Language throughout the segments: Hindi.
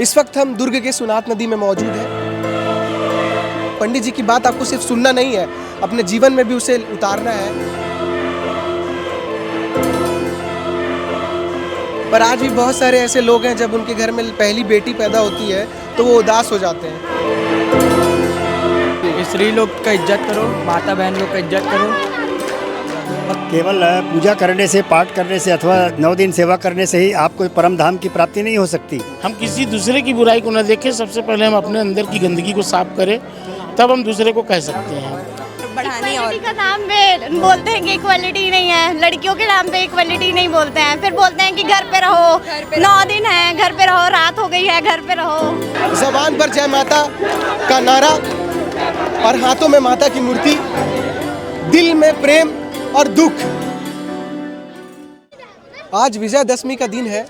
इस वक्त हम दुर्ग के सुनात नदी में मौजूद हैं। पंडित जी की बात आपको सिर्फ सुनना नहीं है, अपने जीवन में भी उसे उतारना है। पर आज भी बहुत सारे ऐसे लोग हैं, जब उनके घर में पहली बेटी पैदा होती है तो वो उदास हो जाते हैं। स्त्री लोग का इज्जत करो, माता बहन लोग का इज्जत करो। केवल पूजा करने से, पाठ करने से अथवा 9 दिन सेवा करने से ही आपको परम धाम की प्राप्ति नहीं हो सकती। हम किसी दूसरे की बुराई को न देखें, सबसे पहले हम अपने अंदर की गंदगी को साफ करें, तब हम दूसरे को कह सकते हैं। बढ़ानी और का नाम पे बोलते हैं कि इक्वलिटी नहीं है, लड़कियों के नाम पे इक्वलिटी नहीं बोलते हैं, फिर बोलते हैं कि घर पे रहो, 9 दिन है, घर पे रहो, रात हो गई है, घर पे रहो। ज़बान पर जय माता का नारा और हाथों में माता की मूर्ति, दिल में प्रेम और दुख। आज विजयदशमी का दिन है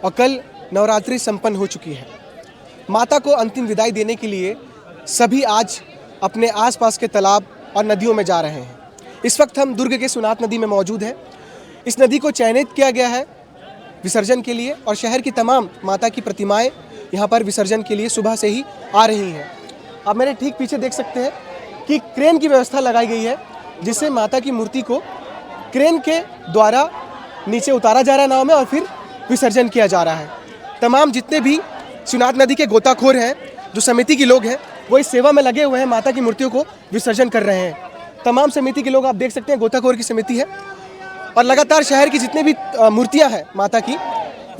और कल नवरात्रि संपन्न हो चुकी है। माता को अंतिम विदाई देने के लिए सभी आज अपने आसपास के तालाब और नदियों में जा रहे हैं। इस वक्त हम दुर्ग के सुनात नदी में मौजूद हैं। इस नदी को चयनित किया गया है विसर्जन के लिए और शहर की तमाम माता की प्रतिमाएं यहाँ पर विसर्जन के लिए सुबह से ही आ रही हैं। आप मेरे ठीक पीछे देख सकते हैं कि क्रेन की व्यवस्था लगाई गई है, जिससे माता की मूर्ति को क्रेन के द्वारा नीचे उतारा जा रहा है नाव में और फिर विसर्जन किया जा रहा है। तमाम जितने भी सुनात नदी के गोताखोर हैं, जो समिति के लोग हैं, वो इस सेवा में लगे हुए हैं, माता की मूर्तियों को विसर्जन कर रहे हैं। तमाम समिति के लोग आप देख सकते हैं, गोताखोर की समिति है और लगातार शहर की जितनी भी मूर्तियाँ हैं माता की,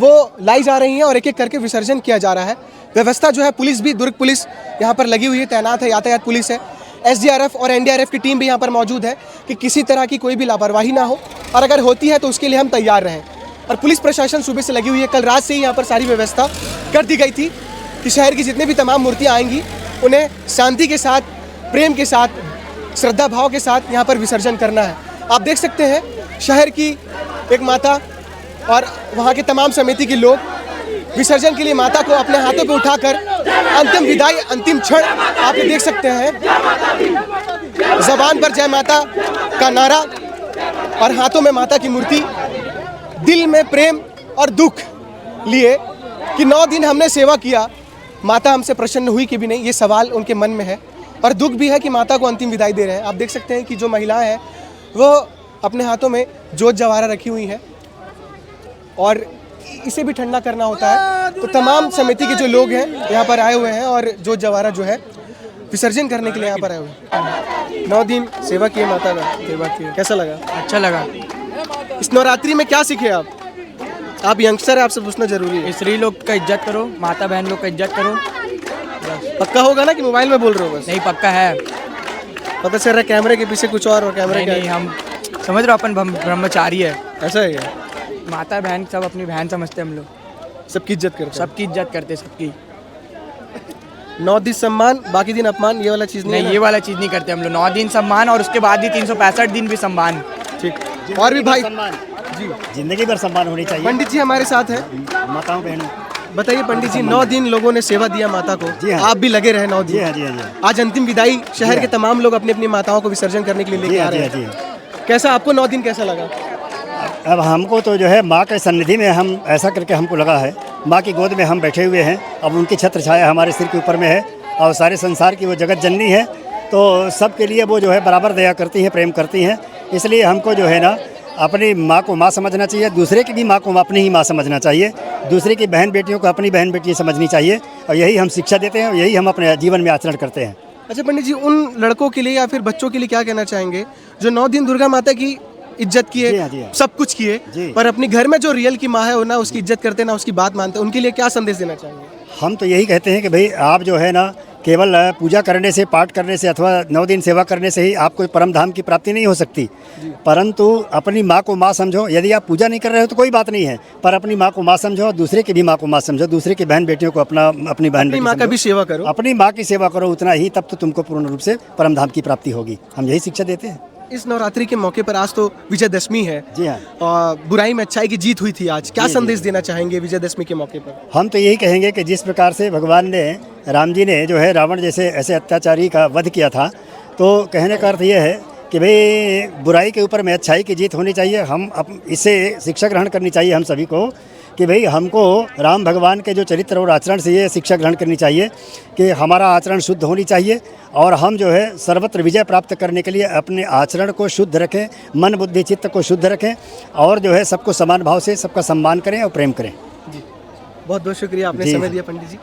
वो लाई जा रही हैं और एक एक करके विसर्जन किया जा रहा है। व्यवस्था जो है, पुलिस भी, दुर्ग पुलिस यहाँ पर लगी हुई है, तैनात है, यातायात पुलिस है, SDRF और NDRF की टीम भी यहाँ पर मौजूद है कि किसी तरह की कोई भी लापरवाही ना हो, और अगर होती है तो उसके लिए हम तैयार रहें। और पुलिस प्रशासन सुबह से लगी हुई है। कल रात से ही यहाँ पर सारी व्यवस्था कर दी गई थी कि शहर की जितनी भी तमाम मूर्तियाँ आएंगी उन्हें शांति के साथ, प्रेम के साथ, श्रद्धा भाव के साथ यहाँ पर विसर्जन करना है। आप देख सकते हैं शहर की एक माता और वहाँ के तमाम समिति के लोग विसर्जन के लिए माता को अपने हाथों पे उठाकर अंतिम विदाई, अंतिम क्षण आप ये देख सकते हैं। ज़बान पर जय माता का नारा और हाथों में माता की मूर्ति, दिल में प्रेम और दुख लिए कि 9 दिन हमने सेवा किया, माता हमसे प्रसन्न हुई कि भी नहीं, ये सवाल उनके मन में है। और दुख भी है कि माता को अंतिम विदाई दे रहे हैं। आप देख सकते हैं कि जो महिलाएं हैं वो अपने हाथों में जोत जवारा रखी हुई हैं और इसे भी ठंडा करना होता है। तो तमाम समिति के जो लोग हैं यहाँ पर आए हुए हैं और जोत जवारा जो है विसर्जन करने के लिए यहाँ पर आए हुए हैं। 9 दिन सेवा किए, माता का सेवा किए, कैसा लगा? अच्छा लगा। इस नवरात्रि में क्या सीखे आप? आप यंगस्टर है, आपसे पूछना जरूरी है। स्त्री लोग का इज्जत करो, माता बहन लोग का इज्जत करो। पक्का होगा ना कि मोबाइल में बोल रहे हो? बस नहीं, पक्का है। पता चल रहा है कैमरे के पीछे कुछ और कैमरे नहीं, हम समझ रहे हो, अपन ब्रह्मचारी है। ऐसा है क्या? माता बहन सब अपनी बहन समझते हम लोग, सबकी इज्जत करते हैं। सबकी इज्जत करते, सबकी। 9 दिन सम्मान, बाकी दिन अपमान, ये वाला चीज़ नहीं है ये वाला चीज़ नहीं करते हम लोग। 9 दिन सम्मान और उसके बाद ही 365 दिन भी सम्मान। ठीक। और भी भाई जी, जिंदगी भर सम्मान होनी चाहिए। पंडित जी हमारे साथ हैं। माताओं बहनों, बताइए पंडित जी, 9 दिन लोगों ने सेवा दिया माता को। जी हाँ। आप भी लगे रहे 9 दिन। जी हाँ, जी हाँ, जी हाँ। आज अंतिम विदाई, शहर के तमाम लोग अपनी अपनी माताओं को विसर्जन करने के लिए लेके आ रहे हैं। जी हाँ। कैसा आपको 9 दिन कैसा लगा? अब हमको तो जो है माँ के सन्निधि में हम ऐसा करके हमको लगा है, माँ की गोद में हम बैठे हुए हैं। अब उनकी छत्र छाया हमारे सिर के ऊपर में है और सारे संसार की वो जगत जननी है, तो सबके लिए वो जो है बराबर दया करती हैं, प्रेम करती हैं। इसलिए हमको जो है ना अपनी माँ को माँ समझना चाहिए, दूसरे की भी माँ को अपनी ही माँ समझना चाहिए, दूसरे की बहन बेटियों को अपनी बहन बेटी समझनी चाहिए, और यही हम शिक्षा देते हैं और यही हम अपने जीवन में आचरण करते हैं। अच्छा पंडित जी, उन लड़कों के लिए या फिर बच्चों के लिए क्या कहना चाहेंगे जो 9 दिन दुर्गा माता की इज्जत किए, जी हाँ, जी हाँ। सब कुछ किए, पर अपनी घर में जो रियल की माँ है वो ना उसकी इज्जत करते, ना उसकी बात मानते, उनके लिए क्या संदेश देना चाहेंगे? हम तो यही कहते हैं कि भाई आप जो है ना केवल पूजा करने से, पाठ करने से अथवा 9 दिन सेवा करने से ही आपको परम धाम की प्राप्ति नहीं हो सकती, परंतु अपनी माँ को माँ समझो। यदि आप पूजा नहीं कर रहे हो तो कोई बात नहीं है, पर अपनी माँ को माँ समझो, दूसरे की भी माँ को माँ समझो, दूसरे की बहन बेटियों को अपनी बहन बेटी माँ का भी सेवा करो, अपनी माँ की सेवा करो, उतना ही तब तो तुमको पूर्ण रूप से परम धाम की प्राप्ति होगी। हम यही शिक्षा देते हैं। इस नवरात्रि के मौके पर आज तो विजयदशमी है। जी हाँ। और बुराई में अच्छाई की जीत हुई थी आज। क्या संदेश देना चाहेंगे विजयदशमी के मौके पर? हम तो यही कहेंगे कि जिस प्रकार से भगवान ने, राम जी ने जो है रावण जैसे ऐसे अत्याचारी का वध किया था, तो कहने का अर्थ यह है कि भाई बुराई के ऊपर में अच्छाई की जीत होनी चाहिए। हम इससे शिक्षा ग्रहण करनी चाहिए हम सभी को कि भाई हमको राम भगवान के जो चरित्र और आचरण से ये शिक्षा ग्रहण करनी चाहिए कि हमारा आचरण शुद्ध होनी चाहिए और हम जो है सर्वत्र विजय प्राप्त करने के लिए अपने आचरण को शुद्ध रखें, मन बुद्धि चित्त को शुद्ध रखें और जो है सबको समान भाव से सबका सम्मान करें और प्रेम करें। जी, बहुत बहुत शुक्रिया, आपने समय दिया पंडित जी।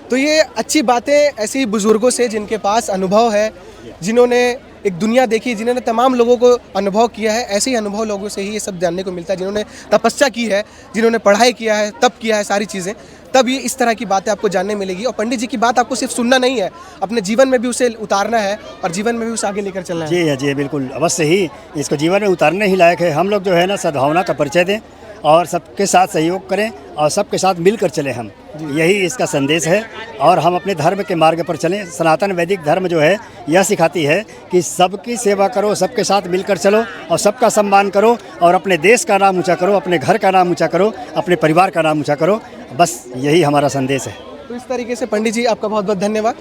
तो ये अच्छी बातें ऐसे ही बुजुर्गों से जिनके पास अनुभव है, जिन्होंने एक दुनिया देखी, जिन्होंने तमाम लोगों को अनुभव किया है, ऐसे ही अनुभव लोगों से ही ये सब जानने को मिलता है। जिन्होंने तपस्या की है, जिन्होंने पढ़ाई किया है, तप किया है, सारी चीज़ें, तब ये इस तरह की बातें आपको जानने मिलेगी। और पंडित जी की बात आपको सिर्फ सुनना नहीं है, अपने जीवन में भी उसे उतारना है और जीवन में भी उसे आगे लेकर चलना है। जी बिल्कुल, अवश्य ही इसको जीवन में उतारने ही लायक है। हम लोग जो है ना सद्भावना का परिचय दें और सबके साथ सहयोग करें और सबके साथ मिलकर चलें हम, यही इसका संदेश है। और हम अपने धर्म के मार्ग पर चलें। सनातन वैदिक धर्म जो है यह सिखाती है कि सबकी सेवा करो, सबके साथ मिलकर चलो और सबका सम्मान करो और अपने देश का नाम ऊंचा करो, अपने घर का नाम ऊंचा करो, अपने परिवार का नाम ऊंचा करो। बस यही हमारा संदेश है। तो इस तरीके से पंडित जी आपका बहुत बहुत धन्यवाद।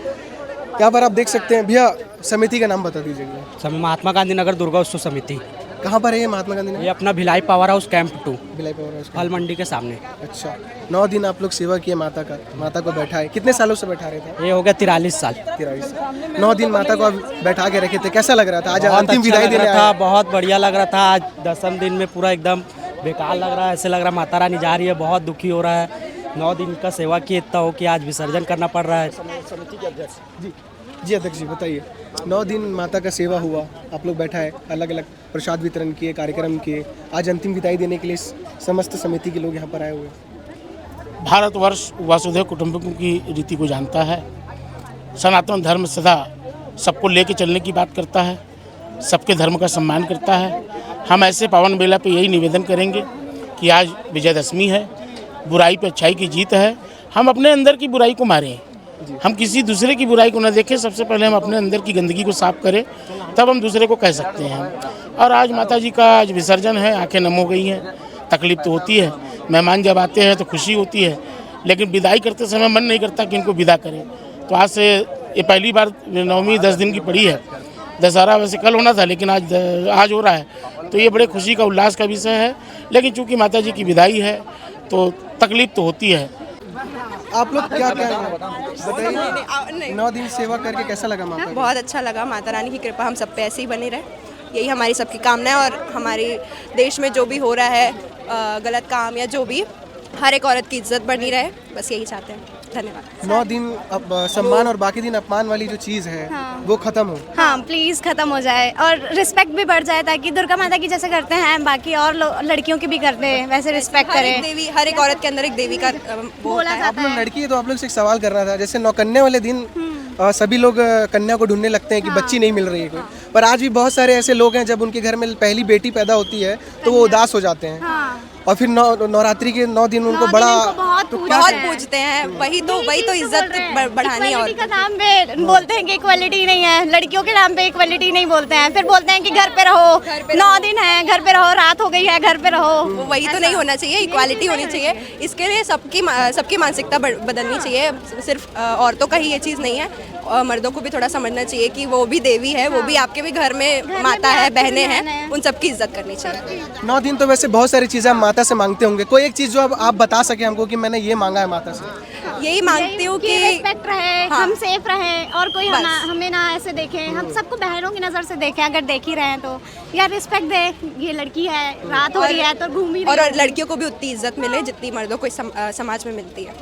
यहाँ पर आप देख सकते हैं, भैया समिति का नाम बता दीजिएगा। महात्मा गांधी नगर दुर्गा उत्सव समिति। कहाँ पर है ये महात्मा गांधी नगर? ये अपना Bhilai power house camp 2, Bhilai power house फल मंडी के सामने। अच्छा, 9 दिन आप लोग सेवा किए माता को बैठाए, कितने सालों से बैठा रहे थे? ये हो गया 43 साल। 9 दिन माता को आप बैठा के रखे थे, कैसा लग रहा था? आज अंतिम विदाई देने था, बहुत बढ़िया लग रहा था। आज 10वें दिन में पूरा एकदम बेकार लग रहा है, ऐसे लग रहा है माता रानी जा रही है, बहुत दुखी हो रहा है। 9 दिन का सेवा किए इतना हो कि आज विसर्जन करना पड़ रहा है। समिति के अध्यक्ष जी अध्यक्ष जी बताइए, 9 दिन माता का सेवा हुआ, आप लोग बैठा है, अलग अलग प्रसाद वितरण किए, कार्यक्रम किए, आज अंतिम विदाई देने के लिए समस्त समिति के लोग यहाँ पर आए हुए हैं। भारतवर्ष वसुधैव कुटुंबकम की रीति को जानता है। सनातन धर्म सदा सबको लेके चलने की बात करता है, सबके धर्म का सम्मान करता है। हम ऐसे पावन बेला पे यही निवेदन करेंगे कि आज विजयदशमी है, बुराई पे अच्छाई की जीत है। हम अपने अंदर की बुराई को मारें, हम किसी दूसरे की बुराई को न देखें। सबसे पहले हम अपने अंदर की गंदगी को साफ करें, तब हम दूसरे को कह सकते हैं। और आज माता जी का आज विसर्जन है, आंखें नम हो गई हैं, तकलीफ तो होती है। मेहमान जब आते हैं तो खुशी होती है, लेकिन विदाई करते समय मन नहीं करता कि इनको विदा करें। तो आज से ये पहली बार नवमी 10 दिन की पड़ी है। दशहरा वैसे कल होना था, लेकिन आज हो रहा है, तो ये बड़े खुशी का उल्लास का विषय है। लेकिन चूँकि माता जी की विदाई है तो तकलीफ तो होती है। आप लोग क्या बताइए, 9 दिन सेवा करके कैसा लगा माता? बहुत अच्छा लगा। माता रानी की कृपा हम सब पे ऐसे ही बनी रहे, यही हमारी सबकी कामना है। और हमारे देश में जो भी हो रहा है गलत काम या जो भी, हर एक औरत की इज्जत बनी रहे, बस यही चाहते हैं। धन्यवाद। 9 दिन अब सम्मान और बाकी दिन अपमान वाली जो चीज़ है वो खत्म हो। हाँ प्लीज़ ख़त्म हो जाए और रिस्पेक्ट भी बढ़ जाए, ताकि दुर्गा माता की जैसे करते हैं बाकी और लड़कियों की भी करते हैं वैसे रिस्पेक्ट करें। देवी, हर एक औरत के अंदर एक देवी का बोला आप जाता लोग है। लड़की है तो आप लोग से एक सवाल करना था। जैसे 9 कन्या वाले दिन सभी लोग कन्या को ढूंढने लगते हैं कि बच्ची नहीं मिल रही है कोई, पर आज भी बहुत सारे ऐसे लोग हैं जब उनके घर में पहली बेटी पैदा होती है तो वो उदास हो जाते हैं। और फिर नवरात्रि के 9 दिन उनको बड़ा बहुत पूजते हैं। वही तो इज्जत बढ़ानी है। और का नाम पे बोलते हैं कि इक्वलिटी नहीं है, लड़कियों के नाम पे इक्वलिटी नहीं बोलते हैं, फिर बोलते हैं कि घर पे रहो, 9 दिन है घर पे रहो, रात हो गई है घर पे रहो। वही तो नहीं होना चाहिए, इक्वालिटी होनी चाहिए। इसके लिए सबकी मानसिकता बदलनी चाहिए। सिर्फ औरतों का ही ये चीज़ नहीं है, मर्दों को भी थोड़ा समझना चाहिए कि वो भी देवी है, वो भी आपके भी घर में माता है, बहनें हैं, उन सबकी इज्जत करनी चाहिए। 9 दिन तो वैसे बहुत सारी चीज़ें हम माता से मांगते होंगे, कोई एक चीज़ जो अब आप बता सके हमको कि मैंने ये मांगा है माता से? यही मांगती हूँ कि रिस्पेक्ट रहे, हम सेफ रहें और कोई हमें ना ऐसे देखे, हम सबको बहनों की नज़र से देखें, अगर देख ही रहे हैं तो यार रिस्पेक्ट दे, ये लड़की है, रात हो रही है तो घूम ही रही है। और लड़कियों को भी उतनी इज्जत मिले जितनी मर्दों को समाज में मिलती है।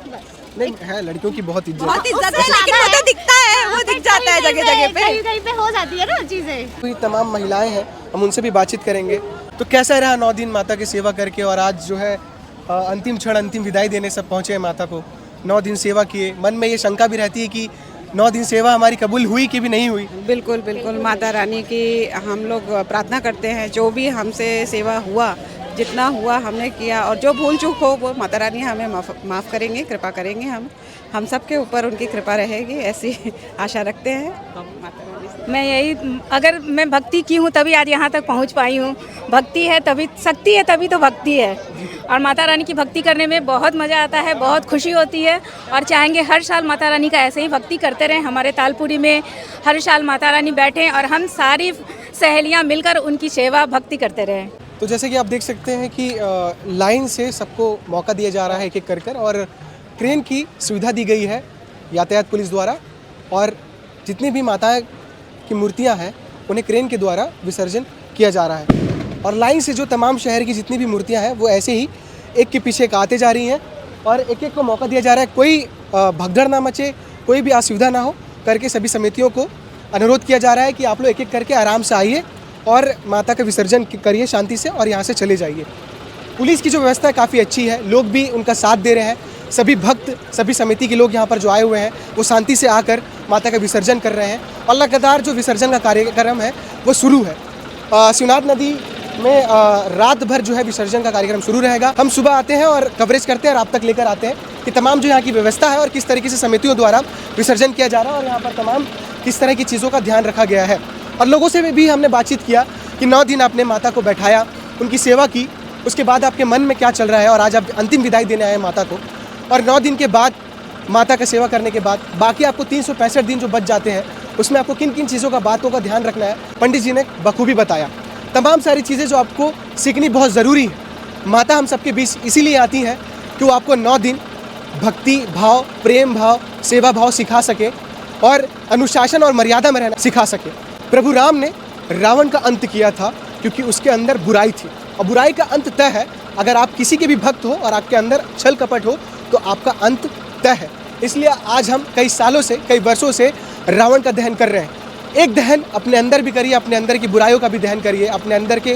नहीं है, लड़कियों की बहुत इज्जत है, लेकिन वो तो दिखता है, वो दिख जाता है जगह जगह पे, कहीं पे हो जाती है ना चीज़ें। कोई तमाम महिलाएं हैं, हम उनसे भी बातचीत करेंगे। तो कैसा रहा 9 दिन माता की सेवा करके, और आज जो है अंतिम क्षण, अंतिम विदाई देने सब पहुँचे हैं माता को। 9 दिन सेवा किए, मन में ये शंका भी रहती है कि 9 दिन सेवा हमारी कबूल हुई कि भी नहीं हुई? बिल्कुल बिल्कुल, माता रानी की हम लोग प्रार्थना करते हैं, जो भी हमसे सेवा हुआ, जितना हुआ हमने किया, और जो भूल चूक हो वो माता रानी हमें माफ़ करेंगे, कृपा करेंगे। हम सब के ऊपर उनकी कृपा रहेगी, ऐसी आशा रखते हैं माता रानी से। मैं यही, अगर मैं भक्ति की हूँ तभी आज यहाँ तक पहुँच पाई हूँ। भक्ति है तभी शक्ति है, तभी तो भक्ति है। और माता रानी की भक्ति करने में बहुत मज़ा आता है, बहुत खुशी होती है, और चाहेंगे हर साल माता रानी का ऐसे ही भक्ति करते रहें। हमारे तालपुरी में हर साल माता रानी बैठें और हम सारी सहेलियाँ मिलकर उनकी सेवा भक्ति करते रहें। तो जैसे कि आप देख सकते हैं कि लाइन से सबको मौका दिया जा रहा है एक एक कर कर, और क्रेन की सुविधा दी गई है यातायात पुलिस द्वारा, और जितनी भी माताएं की मूर्तियां हैं उन्हें क्रेन के द्वारा विसर्जन किया जा रहा है। और लाइन से जो तमाम शहर की जितनी भी मूर्तियां हैं वो ऐसे ही एक के पीछे एक आते जा रही हैं, और एक एक को मौका दिया जा रहा है। कोई भगदड़ ना मचे, कोई भी असुविधा ना हो करके सभी समितियों को अनुरोध किया जा रहा है कि आप लोग एक एक करके आराम से आइए और माता का विसर्जन करिए शांति से, और यहाँ से चले जाइए। पुलिस की जो व्यवस्था है काफ़ी अच्छी है, लोग भी उनका साथ दे रहे हैं। सभी भक्त, सभी समिति के लोग यहाँ पर जो आए हुए हैं वो शांति से आकर माता का विसर्जन कर रहे हैं, और लगातार जो विसर्जन का कार्यक्रम है वो शुरू है। शिवनाथ नदी में रात भर जो है विसर्जन का कार्यक्रम शुरू रहेगा। हम सुबह आते हैं और कवरेज करते हैं और आप तक लेकर आते हैं कि तमाम जो यहाँ की व्यवस्था है और किस तरीके से समितियों द्वारा विसर्जन किया जा रहा है, और यहाँ पर तमाम किस तरह की चीज़ों का ध्यान रखा गया है। और लोगों से भी हमने बातचीत किया कि 9 दिन आपने माता को बैठाया, उनकी सेवा की, उसके बाद आपके मन में क्या चल रहा है, और आज आप अंतिम विदाई देने आए माता को। और 9 दिन के बाद माता का सेवा करने के बाद बाकी आपको 365 दिन जो बच जाते हैं उसमें आपको किन किन चीज़ों का बातों का ध्यान रखना है, पंडित जी ने बखूबी बताया। तमाम सारी चीज़ें जो आपको सीखनी बहुत ज़रूरी है। माता हम सबके बीच इसीलिए आती हैं कि वो आपको 9 दिन भक्ति भाव, प्रेम भाव, सेवा भाव सिखा सके और अनुशासन और मर्यादा में रहना सिखा सके। प्रभु राम ने रावण का अंत किया था क्योंकि उसके अंदर बुराई थी, और बुराई का अंत तय है। अगर आप किसी के भी भक्त हो और आपके अंदर छल कपट हो तो आपका अंत तय है। इसलिए आज हम कई सालों से, कई वर्षों से रावण का दहन कर रहे हैं। एक दहन अपने अंदर भी करिए, अपने अंदर की बुराइयों का भी दहन करिए, अपने अंदर के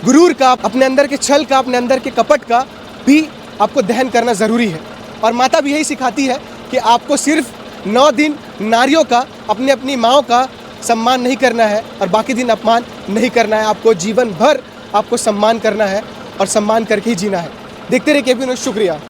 गुरूर का, अपने अंदर के छल का, अपने अंदर के कपट का भी आपको दहन करना ज़रूरी है। और माता भी यही सिखाती है कि आपको सिर्फ 9 दिन नारियों का, अपनी अपनी माँओं का सम्मान नहीं करना है और बाकी दिन अपमान नहीं करना है। आपको जीवन भर आपको सम्मान करना है और सम्मान करके ही जीना है। देखते रहिए केपी न्यूज़। शुक्रिया।